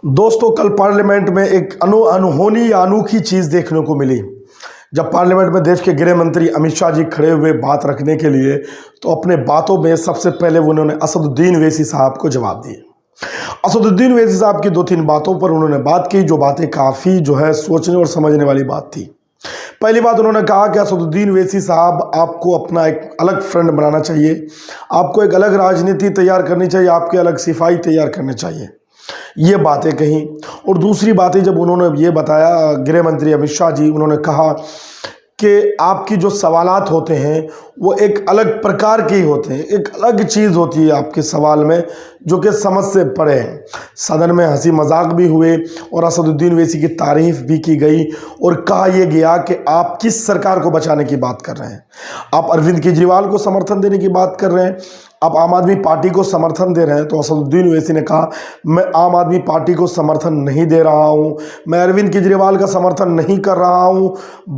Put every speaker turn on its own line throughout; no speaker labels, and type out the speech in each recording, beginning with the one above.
दोस्तों, कल पार्लियामेंट में एक अनहोनी या अनोखी चीज़ देखने को मिली। जब पार्लियामेंट में देश के गृह मंत्री अमित शाह जी खड़े हुए बात रखने के लिए, तो अपने बातों में सबसे पहले उन्होंने असदुद्दीन ओवैसी साहब को जवाब दिए। असदुद्दीन ओवैसी साहब की 2-3 बातों पर उन्होंने बात की, जो बातें काफ़ी सोचने और समझने वाली बात थी। पहली बात उन्होंने कहा कि असदुद्दीन ओवैसी साहब, आपको अपना एक अलग फ्रंट बनाना चाहिए, आपको एक अलग राजनीति तैयार करनी चाहिए, आपके अलग सिपाही तैयार करने चाहिए। ये बातें कहीं। और दूसरी बातें जब उन्होंने ये बताया, गृह मंत्री अमित शाह जी, उन्होंने कहा कि आपकी जो सवालात होते हैं वो एक अलग प्रकार के ही होते हैं, एक अलग चीज़ होती है आपके सवाल में जो कि समझ से परे हैं। सदन में हंसी मजाक भी हुए और असदुद्दीन ओवैसी की तारीफ भी की गई और कहा यह गया कि आप किस सरकार को बचाने की बात कर रहे हैं। आप अरविंद केजरीवाल को समर्थन देने की बात कर रहे हैं, आप आम आदमी पार्टी को समर्थन दे रहे हैं। तो असदुद्दीन ओवैसी ने कहा, मैं आम आदमी पार्टी को समर्थन नहीं दे रहा हूं, मैं अरविंद केजरीवाल का समर्थन नहीं कर रहा हूं,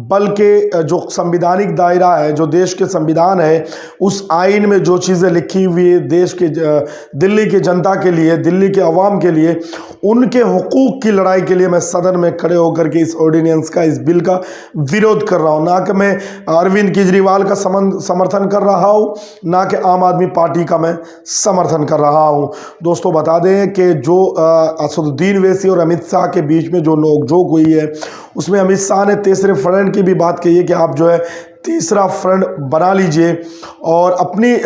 बल्कि जो संविधानिक दायरा है, जो देश के संविधान है, उस आइन में जो चीज़ें लिखी हुई है देश के दिल्ली की जनता के लिए, दिल्ली के अवाम के लिए, उनके हुकूक की लड़ाई के लिए मैं सदन में खड़े होकर के इस ऑर्डिनेंस का, इस बिल का विरोध कर रहा हूँ। ना कि मैं अरविंद केजरीवाल का समर्थन कर रहा हूँ, ना कि आम आदमी पार्टी का मैं समर्थन कर रहा हूं। दोस्तों, बता दें कि जो असदुद्दीन ओवैसी और अमित शाह के बीच में जो नोकझोंक हुई है, उसमें अमित शाह ने तीसरे फ्रंट की भी बात कही है कि आप तीसरा फ्रंट बना लीजिए और अपनी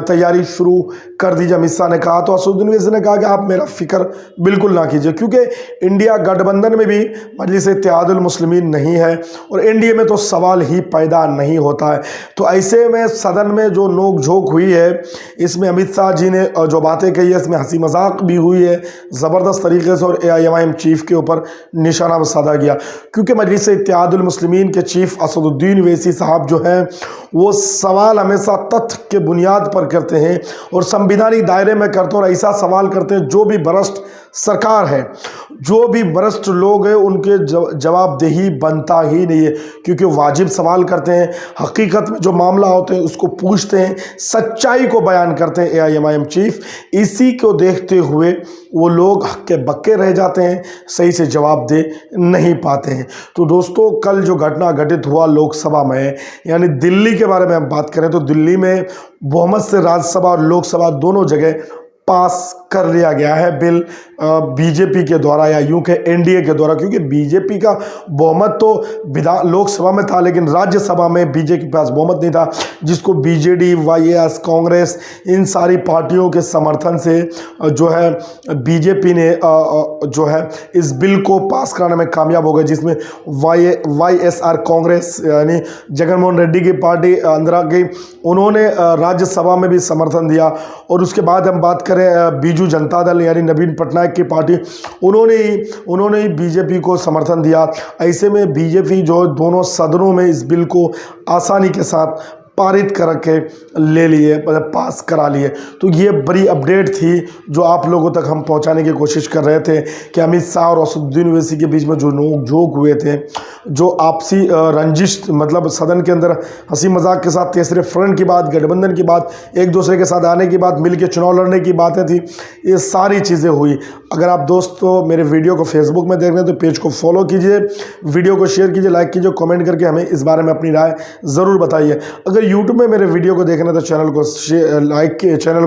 तैयारी शुरू कर दीजिए, अमित शाह ने कहा। तो असदुद्दीन ओवैसी ने कहा कि आप मेरा फिक्र बिल्कुल ना कीजिए, क्योंकि इंडिया गठबंधन में भी मजलिस इत्तेहादुल मुस्लिमीन नहीं है और एनडीए में तो सवाल ही पैदा नहीं होता है। तो ऐसे में सदन में जो नोकझोंक हुई है, इसमें अमित शाह जी ने जो बातें कही है, इसमें हंसी मजाक भी हुई है ज़बरदस्त तरीके से और AIMIM चीफ के ऊपर निशाना साधा गया, क्योंकि मजलिस इत्तेहादुल मुस्लिमीन के चीफ असदुद्दीन ओवैसी साहब जो हैं, वो सवाल हमेशा तथ्य के बुनियाद पर करते हैं और संविधानिक दायरे में करते हैं और ऐसा सवाल करते हैं जो भी भ्रष्ट सरकार है, जो भी भ्रष्ट लोग हैं, उनके जवाबदेही बनता ही नहीं है, क्योंकि वाजिब सवाल करते हैं, हकीकत में जो मामला होते हैं उसको पूछते हैं, सच्चाई को बयान करते हैं AIMIM चीफ। इसी को देखते हुए वो लोग हक्के बक्के रह जाते हैं, सही से जवाब दे नहीं पाते हैं। तो दोस्तों, कल जो घटना घटित हुआ लोकसभा में, यानी दिल्ली के बारे में हम बात करें तो दिल्ली में बहुमत से राज्यसभा और लोकसभा दोनों जगह पास कर लिया गया है बिल बीजेपी के द्वारा, या यूं के एनडीए के द्वारा, क्योंकि बीजेपी का बहुमत तो लोकसभा में था लेकिन राज्यसभा में बीजेपी के पास बहुमत नहीं था, जिसको बीजेडी, YS, कांग्रेस, इन सारी पार्टियों के समर्थन से बीजेपी ने इस बिल को पास कराने में कामयाब हो गए, जिसमें YSR कांग्रेस यानी जगनमोहन रेड्डी की पार्टी अंदर आ गई, उन्होंने राज्यसभा में भी समर्थन दिया। और उसके बाद हम बात करें बीजू जनता दल यानी नवीन पटनायक की पार्टी, उन्होंने ही बीजेपी को समर्थन दिया। ऐसे में बीजेपी दोनों सदनों में इस बिल को आसानी के साथ पारित करके ले लिए, मतलब पास करा लिए। तो ये बड़ी अपडेट थी जो आप लोगों तक हम पहुंचाने की कोशिश कर रहे थे कि अमित शाह और असदुद्दीन ओवैसी के बीच में जो नोकझोंक हुए थे, जो आपसी रंजिश, मतलब सदन के अंदर हंसी मजाक के साथ तीसरे फ्रंट की बात, गठबंधन की बात, एक दूसरे के साथ आने की बात, मिल के चुनाव लड़ने की बातें थी, ये सारी चीज़ें हुई। अगर आप दोस्तों मेरे वीडियो को फेसबुक में देख रहे हैं तो पेज को फॉलो कीजिए, वीडियो को शेयर कीजिए, लाइक कीजिए, कमेंट करके हमें इस बारे में अपनी राय ज़रूर बताइए। अगर यूट्यूब में मेरे वीडियो को देखना तो चैनल को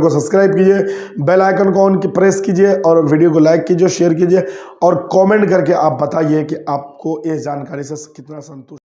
सब्सक्राइब कीजिए, बेल आइकन को ऑन प्रेस कीजिए और वीडियो को लाइक कीजिए, शेयर कीजिए और कमेंट करके आप बताइए कि आपको इस जानकारी से कितना संतुष्ट